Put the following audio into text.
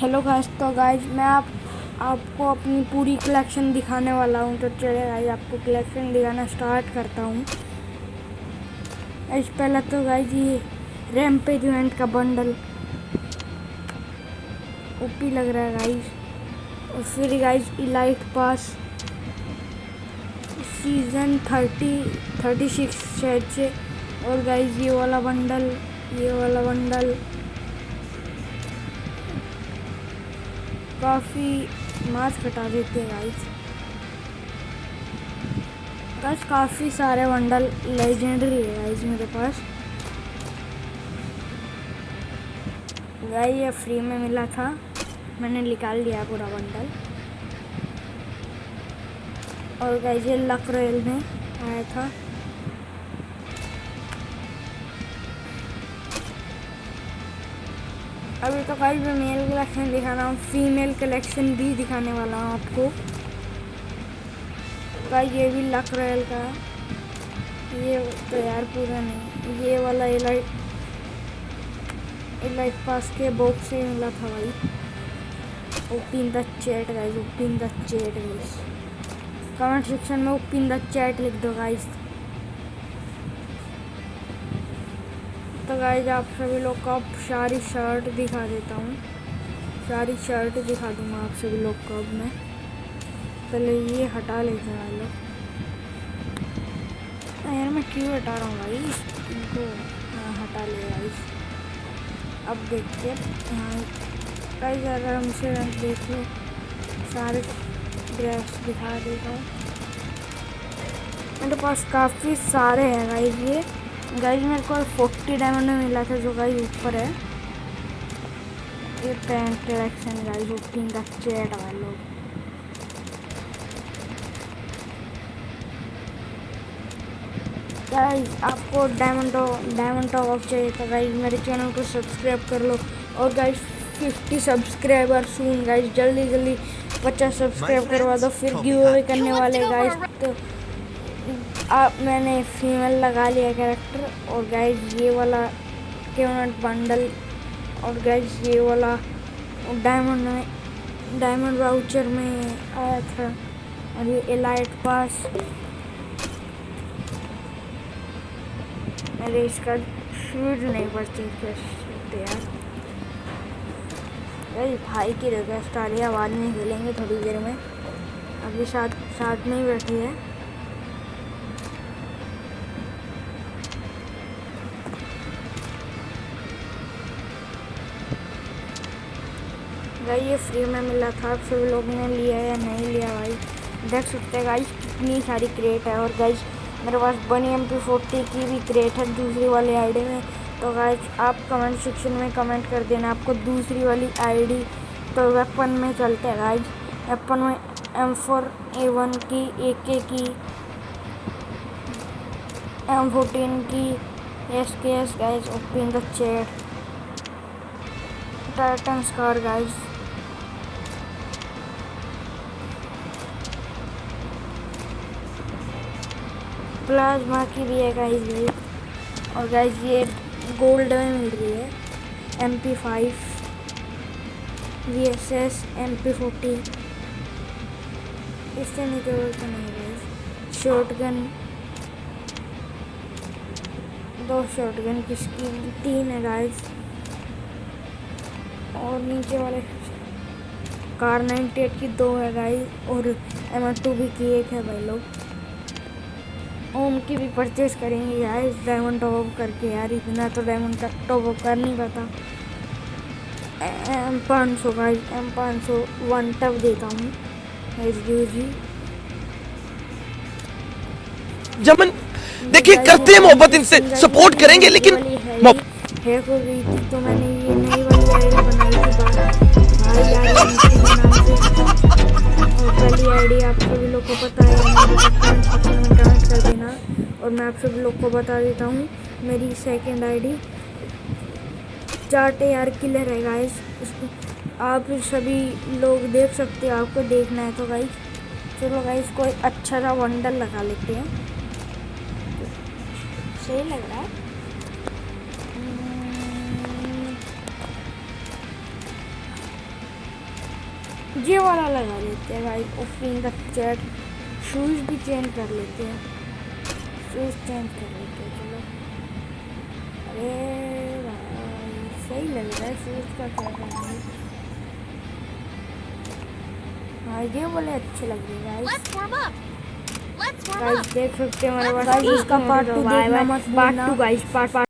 Hello guys. तो guys मैं आपको अपनी पूरी कलेक्शन दिखाने वाला हूँ। तो चलिए गाइस आपको कलेक्शन दिखाना स्टार्ट करता हूँ। इससे पहले तो गाइस ये रैम्पेज इवेंट का बंडल ओपी लग रहा है गाइस। और फिर गाइस इलाइट पास सीज़न 36 शायद से। और गाइस ये वाला बंडल काफ़ी मार्क्स घटा देते हैं गाइस। काफ़ी सारे बंडल लेजेंडरी है गाइस मेरे पास। गाइस ये फ्री में मिला था, मैंने निकाल लिया पूरा बंडल। और गाइस ये लक रॉयल में आया था। अभी तो गाइस मैं मेल कलेक्शन दिखा रहा हूँ, फीमेल कलेक्शन भी दिखाने वाला हूँ आपको। गाइस ये भी लक रॉयल का, ये तो यार पूरा नहीं, ये वाला इलाइट पास के बॉक्स से मिला था भाई। Open the chat guys, open the chat guys. Comment section में ओपन द चैट लिख दो गाइस। तो गाइस आप सभी लोग को अब सारी शर्ट दिखा देता हूँ, सारी शर्ट दिखा दूँगा आप सभी लोग को। अब मैं पहले ये हटा लेते हैं लोग। यार मैं क्यों हटा रहा हूँ भाई इनको। हाँ हटा ले गाइस। अब देखते हैं यहाँ गाइस, अगर हमसे देख लो सारे ड्रेस दिखा देता हूँ। मेरे पास काफ़ी सारे हैं गाइस। ये गाइस मेरे को 40 डायमंड में मिला था, जो गाइस ऊपर है। ये pant collection guys, open the chat वालों। गाइस आपको डायमंड टॉप अप चाहिए तो गाइस मेरे चैनल को सब्सक्राइब कर लो। और गाइस 50 सब्सक्राइबर सून गाइस, जल्दी 50 सब्सक्राइब करवा दो, फिर गिव अवे करने वाले गाइस। तो आप मैंने फीमेल लगा लिया कैरेक्टर। और गाइस ये वाला केवनेट बंडल, और गाइस ये वाला डायमंड वाउचर में आया था। और ये एलाइट पास, मेरे इसका शूज नहीं परचेज कर सकते यार। भाई की रिक्वेस्ट आ रही है, बाद में खेलेंगे थोड़ी देर में। अभी साथ में ही बैठी है। गाइस ये फ्री में मिला था, आप सभी लोगों ने लिया या नहीं लिया भाई देख सकते हैं गाइस कितनी सारी क्रेट है। और गाइस मेरे पास बनी MP40 की भी क्रेट है दूसरी वाली आईडी में। तो गाइस आप कमेंट सेक्शन में कमेंट कर देना आपको दूसरी वाली आईडी। तो वेपन में चलते हैं गाइस। वेपन में M4A1 की, AK की, M14 की, SKS guys. Open the chat, Titan scar guys. Plasma की भी है गाइस ये। और गाइस ये गोल्ड में मिल रही है। MP5 VSS MP40, इससे नीचे तो नहीं गाइस। शॉटगन, 2 शॉटगन की स्किन, 3 है गाइस। और नीचे वाले कार 98 की 2 है गाइस। और M2 भी की 1 है भाई लोग। ओम की भी परचेज करेंगे यार डायमंड टॉप अप करके। यार इतना तो डायमंड का टॉप अप कर नहीं पाता। M500 गाइस, M500 1 टप देता हूँ जी। जमन देखिए करते हैं मोहब्बत, इनसे सपोर्ट करेंगे लेकिन हैक हो गई थी। तो मैंने ये नई वाली आईडी बनाई थी भाई यार और पहली आईडी आप सभी लोग को पता है, कमेंट सेक्शन में कमेंट कर देना। और मैं आप सभी लोग को बता देता हूँ मेरी सेकंड आईडी चार्ट यार किलर है गाइस। आप सभी लोग देख सकते हो, आपको देखना है तो गाइस चलो गाइस कोई अच्छा सा बंडल लगा लेते हैं। सही लग रहा है। ये वाला लगा लेते हैं guys. Opening the chat. Shoes भी चेंज कर लेते हैं, शूज़ चेंज कर लेते हैं। चलो, अरे भाई सही लग रहा है शूज़ का, क्या करेंगे। हाँ ये वाले अच्छे लग रहे हैं गाइस। गाइस देख सकते हैं हमारे पास गाइस, इसका पार्ट 2 देखना मत भूलना। Part 2 guys, part